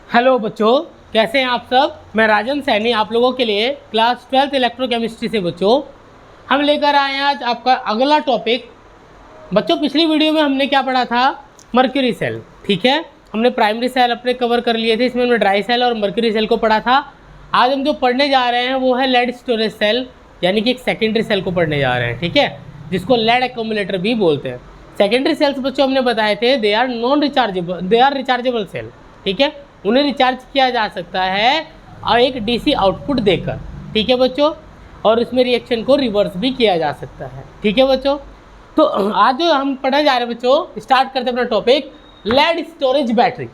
Hello बच्चों, कैसे हैं आप सब। मैं राजन सैनी आप लोगों के लिए क्लास 12th इलेक्ट्रोकेमिस्ट्री से बच्चों हम लेकर आए हैं आज आपका अगला टॉपिक। बच्चों पिछली वीडियो में हमने क्या पढ़ा था, मर्क्यूरी सेल। ठीक है, हमने प्राइमरी सेल अपने कवर कर लिए थे, इसमें हमने ड्राई सेल और मर्क्यूरी सेल को पढ़ा था। आज हम जो पढ़ने जा रहे हैं वो है लेड स्टोरेज सेल, यानी कि एक सेकेंडरी सेल को पढ़ने जा रहे हैं। ठीक है, जिसको लेड एक्यूमुलेटर भी बोलते हैं। सेकेंडरी सेल्स बच्चों हमने बताए थे they are non rechargeable, they are rechargeable cell. ठीक है, उन्हें रिचार्ज किया जा सकता है और एक डीसी आउटपुट देकर। ठीक है बच्चों, और इसमें रिएक्शन को रिवर्स भी किया जा सकता है। ठीक है बच्चों, तो आज जो हम पढ़ने जा रहे हैं बच्चों, स्टार्ट करते हैं अपना टॉपिक लेड स्टोरेज बैटरी,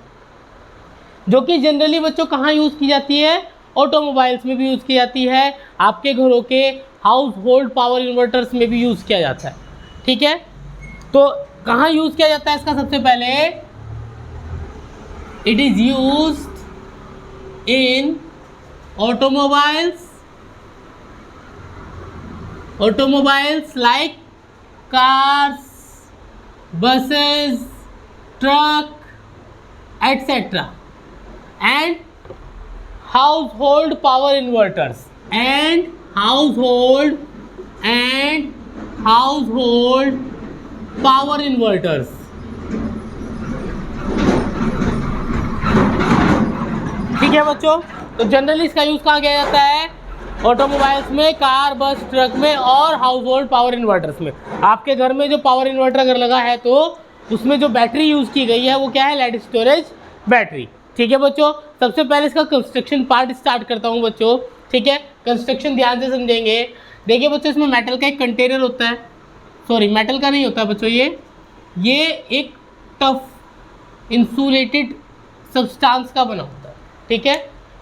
जो कि जनरली बच्चों कहाँ यूज़ की जाती है, ऑटोमोबाइल्स में भी यूज़ की जाती है, आपके घरों के हाउस होल्ड पावर इन्वर्टर्स में भी यूज़ किया जाता है। ठीक है, तो कहाँ यूज़ किया जाता है इसका, सबसे पहले it is used in automobiles like cars, buses, truck, etc. and household power inverters and household power inverters। ठीक है बच्चों, तो जनरली इसका यूज़ कहाँ किया जाता है, ऑटोमोबाइल्स में, कार, बस, ट्रक में और हाउस होल्ड पावर इन्वर्टर्स में। आपके घर में जो पावर इन्वर्टर अगर लगा है तो उसमें जो बैटरी यूज़ की गई है वो क्या है, लेड स्टोरेज बैटरी। ठीक है बच्चों, सबसे पहले इसका कंस्ट्रक्शन पार्ट स्टार्ट करता हूँ बच्चों। ठीक है, कंस्ट्रक्शन ध्यान से समझेंगे। देखिए बच्चों, इसमें मेटल का एक कंटेनर होता है, सॉरी मेटल का नहीं होता बच्चों, ये एक टफ इंसुलेटेड सब्सटेंस का बना होता है। ठीक है,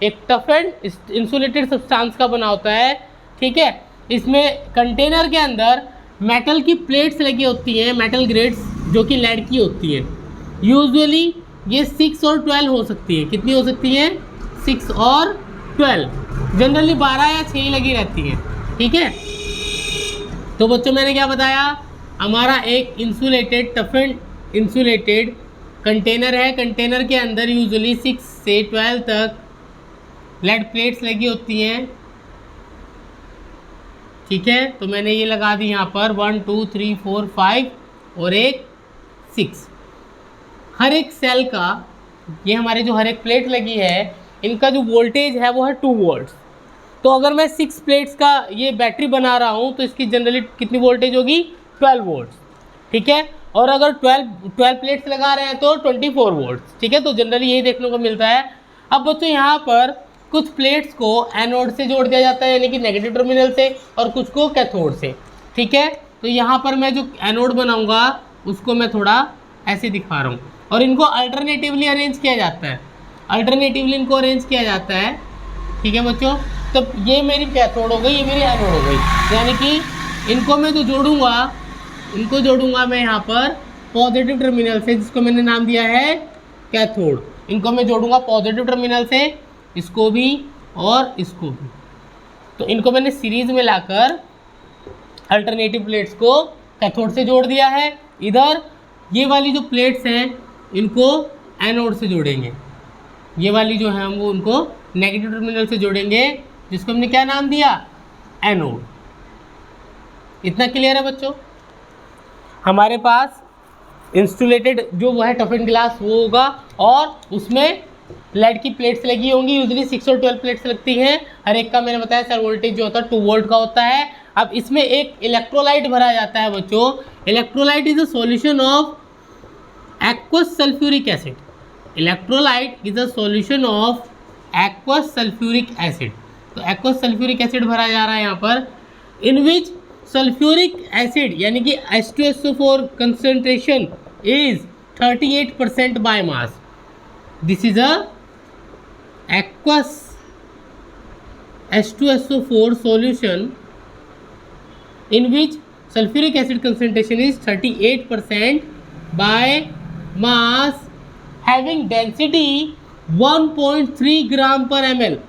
एक टफ एंड इंसुलेटेड सब्सटेंस का बना होता है। ठीक है, इसमें कंटेनर के अंदर मेटल की प्लेट्स लगी होती हैं, मेटल ग्रेड्स, जो कि लेड की होती हैं। यूजुअली ये 6 और 12 हो सकती है। कितनी हो सकती हैं, 6 और 12, जनरली 12 या 6 लगी रहती हैं। ठीक है, तो बच्चों मैंने क्या बताया, हमारा एक insulated tough and insulated container है। कंटेनर के अंदर यूजुअली 6 से 12 तक लेड प्लेट्स लगी होती हैं। ठीक है, तो मैंने ये लगा दी यहाँ पर 1 2 3 4 5 और एक 6। हर एक सेल का, ये हमारे जो हर एक प्लेट लगी है, इनका जो वोल्टेज है वो है 2 वोल्ट्स। तो अगर मैं 6 प्लेट्स का ये बैटरी बना रहा हूँ तो इसकी जनरली कितनी वोल्टेज होगी, 12 वोल्ट्स। ठीक है, और अगर 12 प्लेट्स लगा रहे हैं तो 24 वोल्ट्स। ठीक है, तो जनरली यही देखने को मिलता है। अब बच्चों यहाँ पर कुछ प्लेट्स को एनोड से जोड़ दिया जाता है, यानी कि नेगेटिव टर्मिनल से, और कुछ को कैथोड से। ठीक है, तो यहाँ पर मैं जो एनोड बनाऊँगा उसको मैं थोड़ा ऐसे दिखा रहा हूँ, और इनको अल्टरनेटिवली अरेंज किया जाता है, अल्टरनेटिवली इनको अरेंज किया जाता है। ठीक है बच्चों, तो ये मेरी कैथोड हो गई, ये मेरी एनोड हो गई, यानी कि इनको मैं जो जोड़ूंगा, इनको जोड़ूंगा मैं यहाँ पर पॉजिटिव टर्मिनल से, जिसको मैंने नाम दिया है कैथोड। इनको मैं जोड़ूंगा पॉजिटिव टर्मिनल से, इसको भी और इसको भी। तो इनको मैंने सीरीज में लाकर अल्टरनेटिव प्लेट्स को कैथोड से जोड़ दिया है। इधर ये वाली जो प्लेट्स हैं इनको एनोड से जोड़ेंगे, ये वाली जो है हम वो उनको नेगेटिव टर्मिनल से जोड़ेंगे, जिसको हमने क्या नाम दिया, एनोड। इतना क्लियर है बच्चों। हमारे पास इंसुलेटेड जो वो है टफ एंड ग्लास वो होगा, और उसमें लेड की प्लेट्स लगी होंगी। यूजुअली 6 और 12 प्लेट्स लगती हैं। हर एक का मैंने बताया सर वोल्टेज जो होता है 2 वोल्ट का होता है। अब इसमें एक इलेक्ट्रोलाइट भरा जाता है बच्चों। Electrolyte is a solution of aqueous sulphuric acid. Electrolyte is a solution of aqueous sulphuric acid. तो एक्वस सल्फ्यूरिक एसिड भरा जा रहा है यहाँ पर, इन विच सल्फ्यूरिक एसिड यानी कि H2SO4 concentration is 38% by mass. This is a aqueous H2SO4 solution in which sulfuric acid concentration is 38% by mass, having density 1.3 ग्राम पर ml।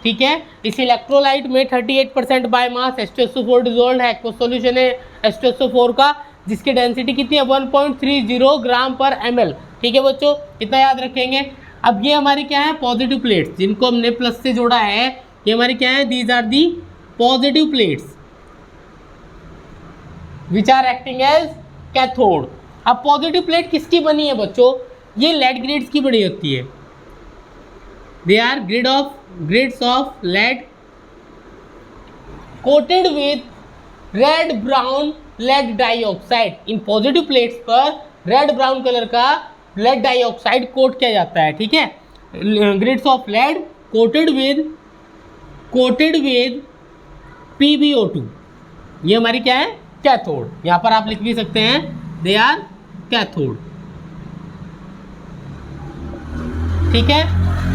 ठीक है, इस इलेक्ट्रोलाइट में 38% बाय मास H2SO4 डिजोल्व है, एक्वस सॉल्यूशन है H2SO4 का, जिसकी डेंसिटी कितनी है 1.30 ग्राम पर ml। ठीक है बच्चों, इतना याद रखेंगे। अब ये हमारी क्या है, पॉजिटिव प्लेट्स, जिनको हमने प्लस से जोड़ा है, ये हमारी क्या है, these are the positive plates which are acting as cathode. अब पॉजिटिव प्लेट किसकी बनी है बच्चों, ये लेड ग्रिड्स की बनी होती है। They are grids of lead coated with red brown lead dioxide. इन पॉजिटिव प्लेट्स पर रेड ब्राउन कलर का लेड डाइऑक्साइड कोट किया जाता है, ठीक है। Grids of lead coated with PbO2, ये हमारी क्या है, कैथोड। यहां पर आप लिख भी सकते हैं दे आर कैथोड, ठीक है।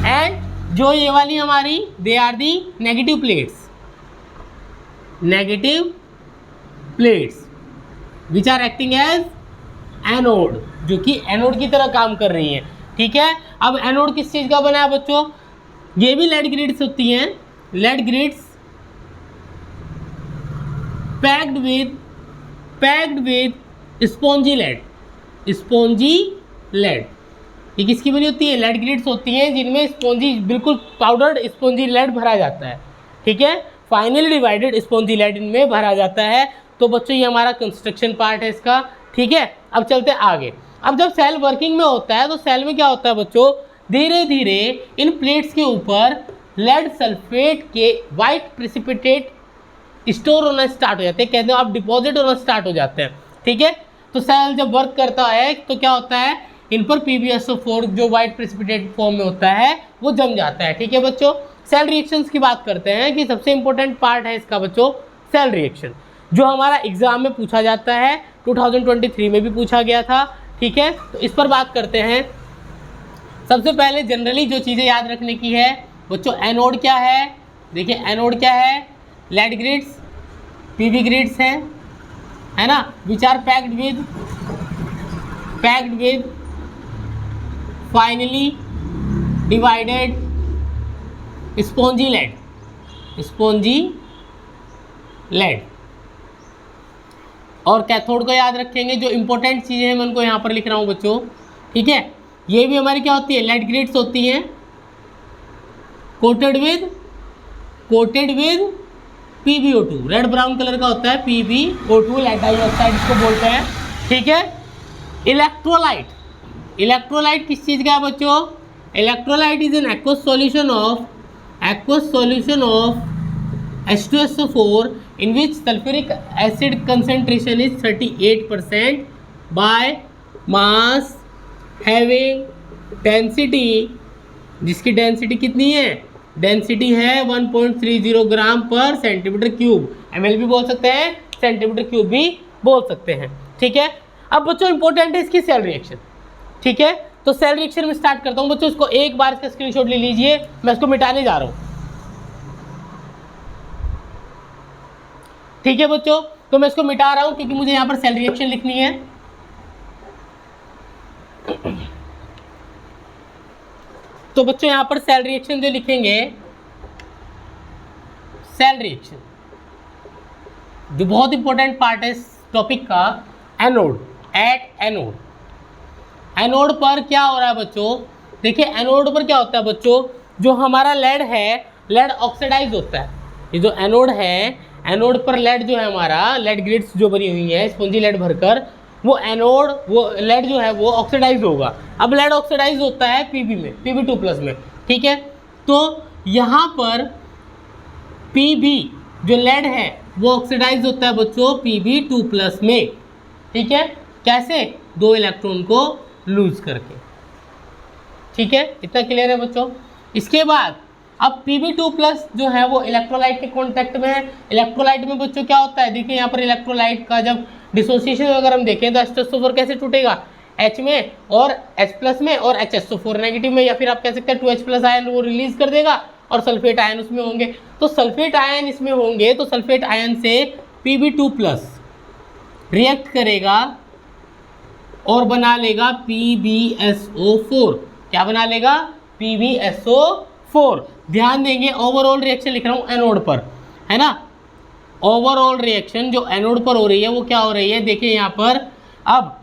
एंड जो ये वाली हमारी they are the negative plates which are acting as anode, जो कि एनोड की तरह काम कर रही हैं, ठीक है। अब एनोड किस चीज़ का बना है बच्चों, ये भी लेड ग्रिड्स होती हैं, lead grids packed with spongy lead. ये किसकी बनी होती है, लेड ग्रिड्स होती हैं जिनमें स्पॉन्जी, बिल्कुल पाउडर्ड स्पॉन्जी लेड भरा जाता है, ठीक है। फाइनली डिवाइडेड स्पॉन्जी लेड इनमें भरा जाता है। तो बच्चों ये हमारा कंस्ट्रक्शन पार्ट है इसका, ठीक है। अब चलते हैं आगे। अब जब सेल वर्किंग में होता है तो सेल में क्या होता है बच्चों, धीरे धीरे इन प्लेट्स के ऊपर लेड सल्फेट के वाइट प्रेसिपिटेट स्टोर होना स्टार्ट हो जाते हैं, कहते हैं आप डिपॉजिट होना स्टार्ट हो जाते हैं, ठीक है। तो सेल जब वर्क करता है तो क्या होता है, इन पर PbSO4 जो वाइट प्रेसिपिटेट फॉर्म में होता है वो जम जाता है, ठीक है बच्चों। सेल रिएक्शंस की बात करते हैं कि सबसे इंपॉर्टेंट पार्ट है इसका बच्चों सेल रिएक्शन, जो हमारा एग्जाम में पूछा जाता है, 2023 में भी पूछा गया था, ठीक है। तो इस पर बात करते हैं। सबसे पहले जनरली जो चीज़ें याद रखने की है बच्चों, एनोड क्या है, देखिए एनोड क्या है, लेड ग्रिड्स PB ग्रिड्स है ना, which are packed with finely divided spongy lead. और कैथोड को याद रखेंगे, जो इंपॉर्टेंट चीज़ें हैं मैं उनको यहाँ पर लिख रहा हूँ बच्चों, ठीक है। ये भी हमारी क्या होती है, लेड ग्रिड्स होती हैं coated with PbO2, red brown colour का होता है PbO2, लेड डाइऑक्साइड इसको बोलते हैं, ठीक है। इलेक्ट्रोलाइट किस चीज़ का है बच्चों, electrolyte is an aqueous solution of H2SO4 in which sulfuric acid concentration is 38% by mass having density, जिसकी डेंसिटी कितनी है, डेंसिटी है 1.30 ग्राम पर सेंटीमीटर क्यूब, ml भी बोल सकते हैं, सेंटीमीटर क्यूब भी बोल सकते हैं, ठीक है। अब बच्चों इंपॉर्टेंट है इसकी सेल रिएक्शन, ठीक है। तो सेल रिएक्शन में स्टार्ट करता हूँ बच्चों, इसको एक बार इसका स्क्रीनशॉट ले लीजिए, मैं इसको मिटाने जा रहा हूँ, ठीक है बच्चों। तो मैं इसको मिटा रहा हूं क्योंकि मुझे यहां पर सेल रिएक्शन लिखनी है। तो बच्चों यहां पर सेल रिएक्शन जो लिखेंगे, सेल रिएक्शन जो बहुत इंपॉर्टेंट पार्ट है इस टॉपिक का, एनोड एनोड पर क्या हो रहा है बच्चों, देखिए एनोड पर क्या होता है बच्चों, जो हमारा लेड है, लेड ऑक्सीडाइज होता है। ये जो एनोड है, एनोड पर लेड जो है हमारा, लेड ग्रिड्स जो बनी हुई है स्पॉन्जी लेड भरकर, वो एनोड, वो लेड जो है वो ऑक्सीडाइज होगा। अब लेड ऑक्सीडाइज होता है Pb में, Pb2+ में, ठीक है। तो यहाँ पर Pb जो लेड है वो ऑक्सीडाइज होता है बच्चों Pb2+ में, ठीक है। कैसे, 2 इलेक्ट्रॉन को लूज करके, ठीक है। इतना क्लियर है बच्चों। इसके बाद अब Pb2+ जो है वो इलेक्ट्रोलाइट के कांटेक्ट में है। इलेक्ट्रोलाइट में बच्चों क्या होता है, देखिए यहाँ पर इलेक्ट्रोलाइट का जब डिसोसिएशन अगर हम देखें तो H2SO4 कैसे टूटेगा, H में और H+ में, और HSO4 नेगेटिव में, या फिर आप कह सकते हैं 2H+ आयन वो रिलीज कर देगा और सल्फेट आयन उसमें होंगे। तो सल्फेट आयन इसमें होंगे तो सल्फेट आयन से Pb2+ रिएक्ट करेगा और बना लेगा PbSO4। क्या बना लेगा, PbSO4। ध्यान देंगे ओवरऑल रिएक्शन लिख रहा हूँ एनोड पर, है ना। ओवरऑल रिएक्शन जो एनोड पर हो रही है वो क्या हो रही है, देखिए यहाँ पर अब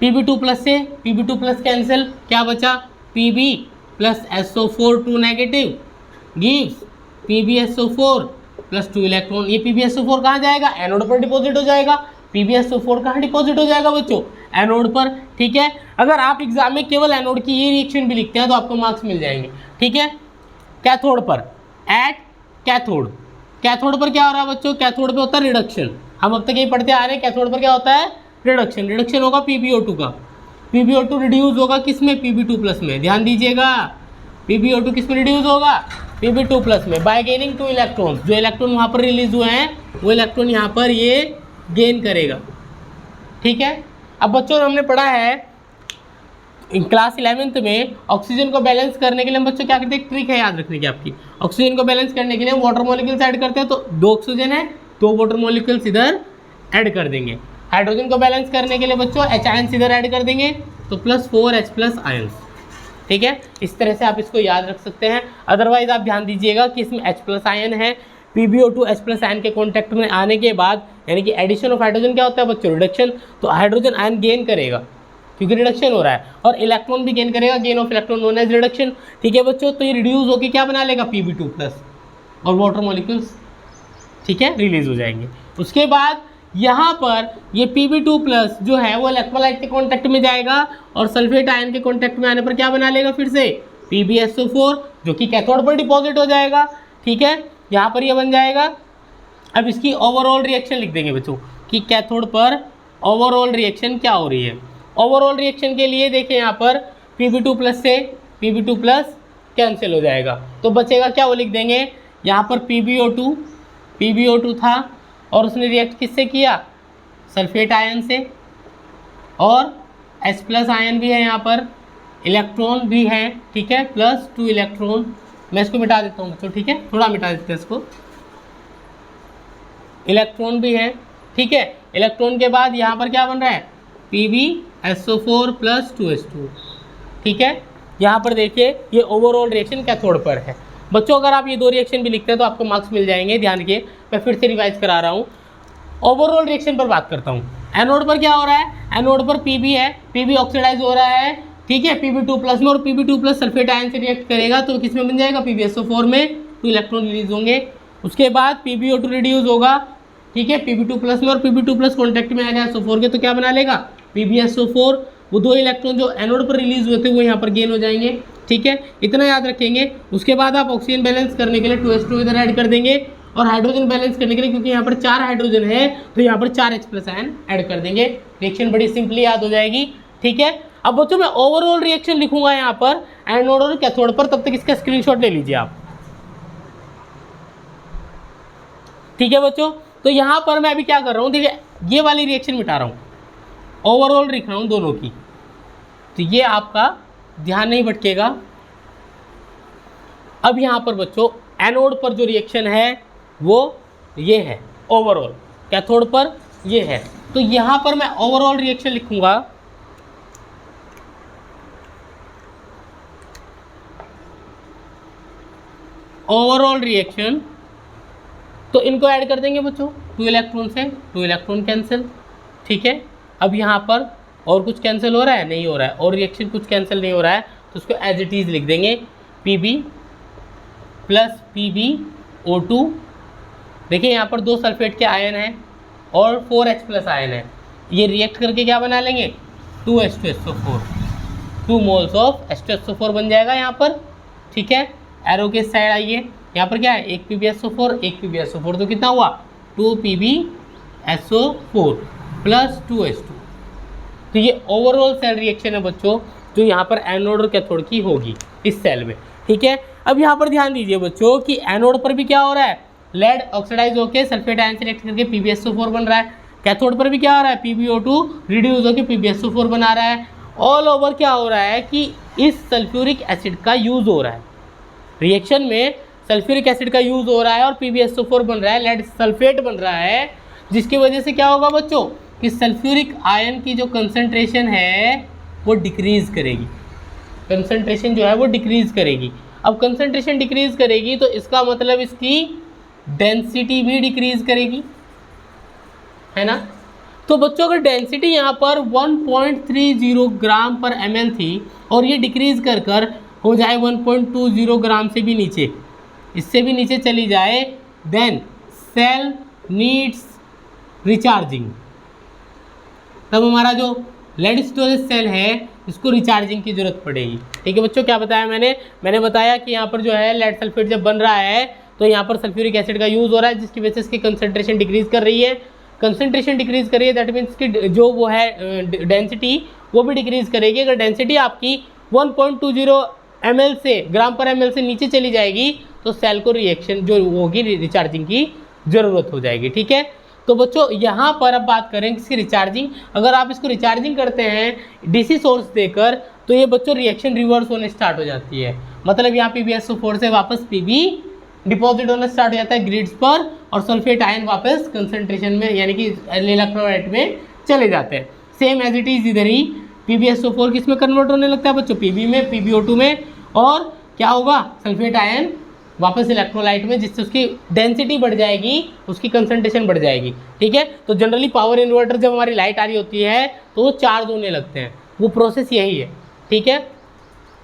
Pb2+ से Pb2+ कैंसिल, क्या बचा Pb plus SO4 2 negative gives PbSO4 plus 2 electron. ये PbSO4 कहाँ जाएगा? एनोड पर डिपॉजिट हो जाएगा। PbSO4 कहाँ डिपॉजिट हो जाएगा बच्चों? एनोड पर। ठीक है, अगर आप एग्जाम में केवल एनोड की ये रिएक्शन भी लिखते हैं तो आपको मार्क्स मिल जाएंगे। ठीक है, कैथोड पर एट कैथोड, कैथोड पर क्या हो रहा है बच्चों? कैथोड पे होता है रिडक्शन। हम अब तक यही पढ़ते आ रहे हैं, कैथोड पर क्या होता है? रिडक्शन। रिडक्शन होगा PbO2 का। PbO2 रिड्यूस होगा किस में? Pb2 प्लस में। ध्यान दीजिएगा, PbO2 किस में रिड्यूस होगा? Pb2 प्लस में, बाय गेनिंग 2 इलेक्ट्रॉन्स। जो इलेक्ट्रॉन वहाँ पर रिलीज हुए हैं वो इलेक्ट्रॉन यहाँ पर ये गेन करेगा। ठीक है, अब बच्चों हमने पढ़ा है क्लास 11th में ऑक्सीजन को बैलेंस करने के लिए हम बच्चों क्या करते हैं? एक ट्रिक है याद रखने की आपकी। ऑक्सीजन को बैलेंस करने के लिए वाटर मॉलिक्यूल्स ऐड करते हैं, तो 2 ऑक्सीजन है, 2 वाटर मॉलिक्यूल्स इधर ऐड कर देंगे। हाइड्रोजन को बैलेंस करने के लिए बच्चों H आयंस इधर ऐड कर देंगे, तो +4H प्लस आयंस। ठीक है, इस तरह से आप इसको याद रख सकते हैं। अदरवाइज आप ध्यान दीजिएगा कि इसमें H प्लस आयन है, PbO2 H प्लस आयन के कॉन्टैक्ट में आने के बाद, यानी कि एडिशन ऑफ हाइड्रोजन क्या होता है बच्चों? रिडक्शन। तो हाइड्रोजन आयन गेन करेगा क्योंकि रिडक्शन हो रहा है, और इलेक्ट्रॉन भी गेन करेगा, gain of electron known as reduction. ठीक है बच्चों, तो ये रिड्यूस होकर क्या बना लेगा? Pb2 प्लस, और वाटर मॉलिक्यूल्स ठीक है रिलीज हो जाएंगे। उसके बाद यहाँ पर ये Pb2 प्लस जो है वो इलेक्ट्रोलाइट के कॉन्टैक्ट में जाएगा, और सल्फेट आयन के कॉन्टैक्ट में आने पर क्या बना लेगा? फिर से PbSO4 जो कि कैथोड पर डिपॉजिट हो जाएगा। ठीक है, यहाँ पर ये बन जाएगा। अब इसकी ओवरऑल रिएक्शन लिख देंगे बच्चों कि कैथोड पर ओवरऑल रिएक्शन क्या हो रही है। ओवरऑल रिएक्शन के लिए देखें यहाँ पर Pb2 प्लस से Pb2 प्लस कैंसिल हो जाएगा, तो बचेगा क्या? वो लिख देंगे यहाँ पर PbO2 था, और उसने रिएक्ट किससे किया? सल्फेट आयन से, और H प्लस आयन भी है यहाँ पर, इलेक्ट्रॉन भी है। ठीक है, +2 इलेक्ट्रॉन। मैं इसको मिटा देता हूँ बच्चों। ठीक है, थोड़ा मिटा देते हैं इसको। इलेक्ट्रॉन भी है। ठीक है, इलेक्ट्रॉन के बाद यहाँ पर क्या बन रहा है? PbSO4 plus 2H2। ठीक है, यहाँ पर देखिए ये ओवरऑल रिएक्शन कैथोड पर है। बच्चों अगर आप ये 2 रिएक्शन भी लिखते हैं तो आपको मार्क्स मिल जाएंगे। ध्यान रखिए, मैं फिर से रिवाइज करा रहा हूँ। ओवरऑल रिएक्शन पर बात करता हूँ। एनोड पर क्या हो रहा है? एनोड पर Pb है, Pb ऑक्सीडाइज हो रहा है। ठीक है, Pb2 प्लस में, और Pb2 प्लस सल्फेट आयन से रिएक्ट करेगा तो किस में बन जाएगा? PbSO4 में 2 इलेक्ट्रॉन रिलीज होंगे। उसके बाद PbO2 रिड्यूस होगा। ठीक है, Pb2 प्लस में, और Pb2 प्लस कॉन्टैक्ट में आ गया SO4 के, तो क्या बना लेगा? PbSO4। वो 2 इलेक्ट्रॉन जो एनोड पर रिलीज हुए थे वो यहाँ पर गेन हो जाएंगे। ठीक है, इतना याद रखेंगे। उसके बाद आप ऑक्सीजन बैलेंस करने के लिए 2H2 इधर ऐड कर देंगे, और हाइड्रोजन बैलेंस करने के लिए क्योंकि यहाँ पर 4 हाइड्रोजन है तो यहाँ पर 4H प्लस आयन ऐड कर देंगे। रिएक्शन बड़ी सिंपली याद हो जाएगी। ठीक है, अब बच्चों मैं ओवरऑल रिएक्शन लिखूंगा यहाँ पर एनोड और कैथोड पर, तब तक इसका स्क्रीनशॉट ले लीजिए आप। ठीक है बच्चों, तो यहाँ पर मैं अभी क्या कर रहा हूँ? देखिए ये वाली रिएक्शन मिटा रहा हूँ, ओवरऑल लिख रहा हूँ दोनों की, तो ये आपका ध्यान नहीं भटकेगा। अब यहाँ पर बच्चों एनोड पर जो रिएक्शन है वो ये है, ओवरऑल। कैथोड पर ये है, तो यहाँ पर मैं ओवरऑल रिएक्शन लिखूंगा। ओवरऑल रिएक्शन, तो इनको ऐड कर देंगे बच्चों 2 इलेक्ट्रॉन से, 2 इलेक्ट्रॉन कैंसिल। ठीक है, अब यहाँ पर और कुछ कैंसिल हो रहा है? नहीं हो रहा है, और रिएक्शन कुछ कैंसिल नहीं हो रहा है, तो उसको एज इट इज़ लिख देंगे Pb प्लस PbO2। देखिए यहाँ पर 2 सल्फेट के आयन हैं और 4H प्लस आयन है, ये रिएक्ट करके क्या बना लेंगे? 2H2SO4, 2 मोल्स ऑफ H2SO4 बन जाएगा यहाँ पर। ठीक है, एरो के साइड आइए, यहाँ पर क्या है? एक PbSO4 एक PbSO4, तो कितना हुआ? 2 PbSO4 प्लस 2H2। तो ये ओवरऑल सेल रिएक्शन है बच्चों, जो यहाँ पर एनोड और कैथोड की होगी इस सेल में। ठीक है, अब यहाँ पर ध्यान दीजिए बच्चों कि एनोड पर भी क्या हो रहा है? लेड ऑक्सीडाइज होकर सल्फेट आयन से रिएक्ट करके PbSO4 बन रहा है। कैथोड पर भी क्या हो रहा है? PbO2 रिड्यूस होकर PbSO4 बना रहा है। ऑल ओवर क्या हो रहा है कि इस सल्फ्यूरिक एसिड का यूज़ हो रहा है, रिएक्शन में सल्फ्यूरिक एसिड का यूज़ हो रहा है, और PbSO4 बन रहा है, लेड सल्फेट बन रहा है, जिसकी वजह से क्या होगा बच्चों कि सल्फ्यूरिक आयन की जो कंसंट्रेशन है वो डिक्रीज़ करेगी। कंसंट्रेशन जो है वो डिक्रीज़ करेगी। अब कंसंट्रेशन डिक्रीज़ करेगी तो इसका मतलब इसकी डेंसिटी भी डिक्रीज़ करेगी, है ना? तो बच्चों अगर डेंसिटी यहाँ पर 1.30 ग्राम पर ml थी और ये डिक्रीज कर कर हो जाए 1.20 ग्राम से भी नीचे, इससे भी नीचे चली जाए, देन सेल नीड्स रिचार्जिंग। तब हमारा जो लेड स्टोरेज सेल है इसको रिचार्जिंग की जरूरत पड़ेगी। ठीक है बच्चों, क्या बताया मैंने बताया कि यहाँ पर जो है लेड सल्फेट जब बन रहा है तो यहाँ पर सल्फ्यूरिक एसिड का यूज़ हो रहा है, जिसकी वजह से इसकी कंसंट्रेशन डिक्रीज कर रही है। कंसंट्रेशन डिक्रीज करिए दैट मीन्स कि जो वो है डेंसिटी वो भी डिक्रीज करेगी। अगर डेंसिटी आपकी 1.20 ml से ग्राम पर ml से नीचे चली जाएगी तो सेल को रिएक्शन जो होगी रिचार्जिंग की ज़रूरत हो जाएगी। ठीक है, तो बच्चों यहाँ पर अब बात करें इसकी रिचार्जिंग। अगर आप इसको रिचार्जिंग करते हैं डीसी सोर्स देकर तो ये बच्चों रिएक्शन रिवर्स होने स्टार्ट हो जाती है। मतलब यहाँ PbSO4 से वापस Pb डिपॉजिट होना स्टार्ट हो जाता है ग्रिड्स पर और सल्फेट आयन वापस कंसंट्रेशन में यानी कि इलेक्ट्रोलाइट में चले जाते हैं। सेम एज इट इज इधर ही PbSO4 किस में कन्वर्ट होने लगता है बच्चों, Pb में, PbO2 में, और क्या होगा सल्फेट आयन वापस इलेक्ट्रोलाइट में, जिससे उसकी डेंसिटी बढ़ जाएगी, उसकी कंसंट्रेशन बढ़ जाएगी। ठीक है, तो जनरली पावर इन्वर्टर जब हमारी लाइट आ रही होती है तो वो चार्ज होने लगते हैं, वो प्रोसेस यही है। ठीक है,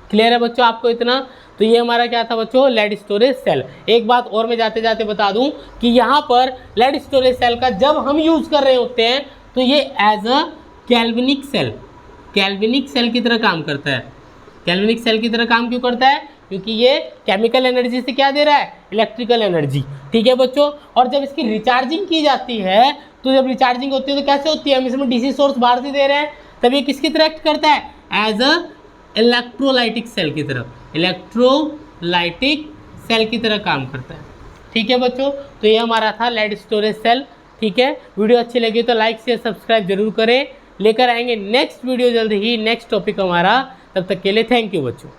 क्लियर है बच्चों आपको इतना? तो ये हमारा क्या था बच्चों, लेड स्टोरेज सेल। एक बात और मैं जाते जाते बता दूं कि यहाँ पर लेड स्टोरेज सेल का जब हम यूज़ कर रहे होते हैं तो ये एज अ कैल्विनिक सेल की तरह काम करता है। कैल्विनिक सेल की तरह काम क्यों करता है? क्योंकि ये केमिकल एनर्जी से क्या दे रहा है, इलेक्ट्रिकल एनर्जी। ठीक है बच्चों, और जब इसकी रिचार्जिंग की जाती है तो जब रिचार्जिंग होती है तो कैसे होती है, हम इसमें डीसी सोर्स बाहर से दे रहे हैं, तब ये किसकी तरह एक्ट करता है, एज अ इलेक्ट्रोलाइटिक सेल की तरह, इलेक्ट्रोलाइटिक सेल की तरह काम करता है। ठीक है बच्चों, तो ये हमारा था लेड स्टोरेज सेल। ठीक है, वीडियो अच्छी लगी तो लाइक शेयर सब्सक्राइब जरूर करें। लेकर आएंगे नेक्स्ट वीडियो जल्द ही, नेक्स्ट टॉपिक हमारा। तब तक के लिए थैंक यू बच्चों।